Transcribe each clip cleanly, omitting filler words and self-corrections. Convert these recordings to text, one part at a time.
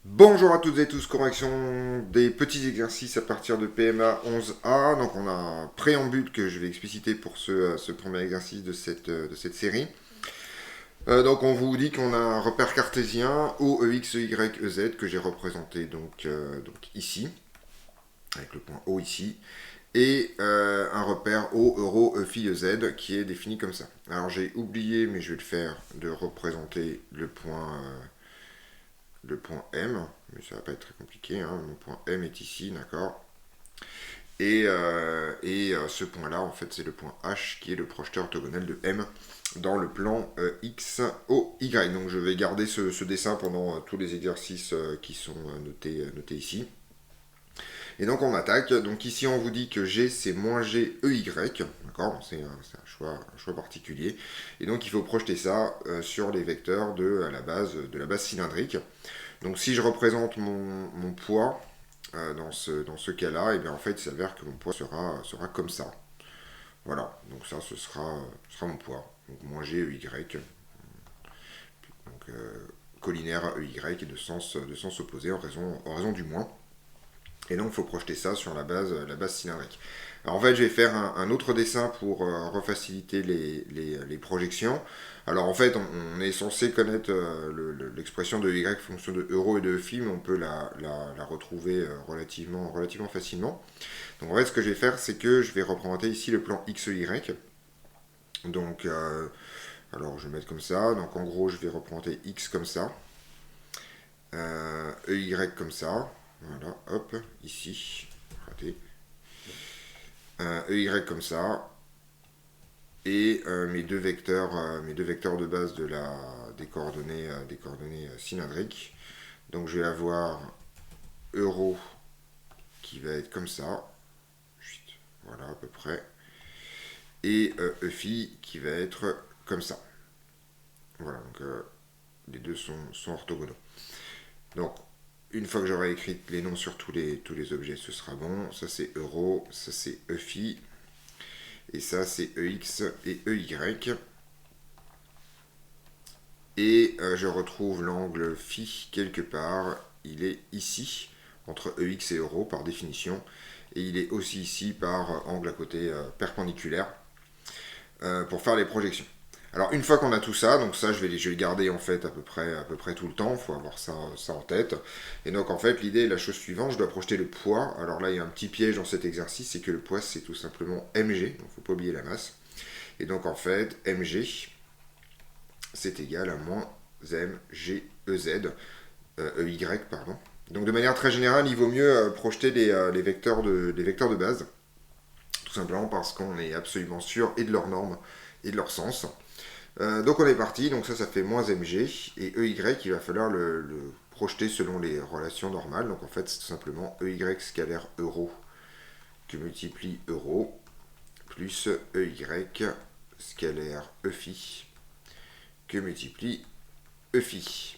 Bonjour à toutes et tous, correction des petits exercices à partir de PMA 11A. Donc on a un préambule que je vais expliciter pour ce premier exercice de cette série. Donc on vous dit qu'on a un repère cartésien OEX, EY, EZ que j'ai représenté donc ici, avec le point O ici, et un repère O, euro, EFI, EZ qui est défini comme ça. Alors j'ai oublié, mais je vais le faire, de représenter le point M, mais ça va pas être très compliqué, hein. Mon point M est ici, d'accord. Et ce point-là, en fait, c'est le point H qui est le projeteur orthogonal de M dans le plan X, O, Y. Donc je vais garder ce dessin pendant tous les exercices qui sont notés ici. Et donc on attaque. Donc ici on vous dit que G c'est moins G EY, d'accord. C'est un choix particulier. Et donc il faut projeter ça sur les vecteurs de la base cylindrique. Donc si je représente mon poids dans ce cas-là, et bien en fait il s'avère que mon poids sera comme ça. Voilà, donc ça ce sera mon poids. Donc moins G EY, donc collinaire à EY et de sens opposé en raison du moins. Et donc il faut projeter ça sur la base cylindrique. Alors en fait je vais faire un autre dessin pour refaciliter les projections. Alors en fait on est censé connaître l'expression de Y fonction de euro et de phi, mais on peut la retrouver relativement facilement. Donc en fait ce que je vais faire c'est que je vais représenter ici le plan XY. Donc alors je vais mettre comme ça. Donc en gros je vais représenter X comme ça. EY comme ça. Voilà, hop, ici. Raté. EY comme ça. Et mes deux vecteurs de base des coordonnées cylindriques. Donc je vais avoir euro qui va être comme ça. Voilà à peu près. Et EFI qui va être comme ça. Voilà, donc les deux sont orthogonaux. Donc une fois que j'aurai écrit les noms sur tous les objets, ce sera bon. Ça c'est euro, ça c'est EFI, et ça c'est EX et EY. Et je retrouve l'angle phi quelque part. Il est ici, entre EX et euro par définition. Et il est aussi ici par angle à côté perpendiculaire pour faire les projections. Alors une fois qu'on a tout ça, donc ça je vais le garder en fait à peu près tout le temps, il faut avoir ça en tête. Et donc en fait l'idée est la chose suivante, je dois projeter le poids. Alors là il y a un petit piège dans cet exercice, c'est que le poids c'est tout simplement mg, donc il ne faut pas oublier la masse. Et donc en fait mg c'est égal à moins mg ey, pardon. Donc de manière très générale il vaut mieux projeter les vecteurs de base, tout simplement parce qu'on est absolument sûr et de leur norme et de leur sens. Donc on est parti, donc ça fait moins mg, et EY il va falloir le projeter selon les relations normales. Donc en fait c'est tout simplement EY scalaire euro que multiplie euro plus EY scalaire EFI que multiplie EFI.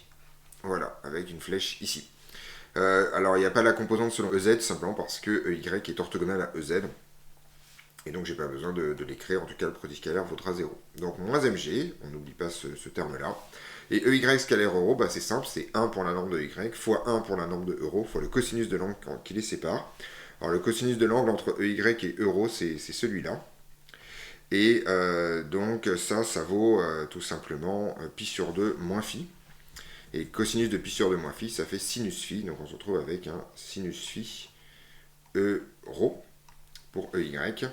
Voilà, avec une flèche ici. Alors il n'y a pas la composante selon EZ, simplement parce que EY est orthogonal à EZ. Et donc j'ai pas besoin de l'écrire, en tout cas le produit scalaire vaudra 0. Donc moins mg, on n'oublie pas ce terme-là. Et EY scalaire euro, c'est simple, c'est 1 pour la norme de Y, fois 1 pour la norme de euro, fois le cosinus de l'angle qui les sépare. Alors le cosinus de l'angle entre EY et euro, c'est celui-là. Et donc ça vaut tout simplement pi sur 2 moins phi. Et cosinus de pi sur 2 moins phi, ça fait sinus phi. Donc on se retrouve avec un sinus phi euro pour EY.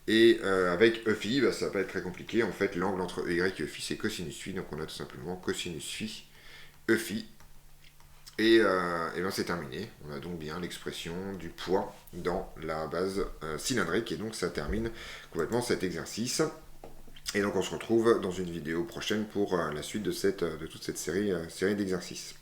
Et avec EFI, ça va pas être très compliqué. En fait, l'angle entre EY et EFI, c'est cosinus phi. Donc on a tout simplement cosinus phi EFI. Et bien c'est terminé. On a donc bien l'expression du poids dans la base cylindrique. Et donc ça termine complètement cet exercice. Et donc on se retrouve dans une vidéo prochaine pour la suite de toute cette série d'exercices.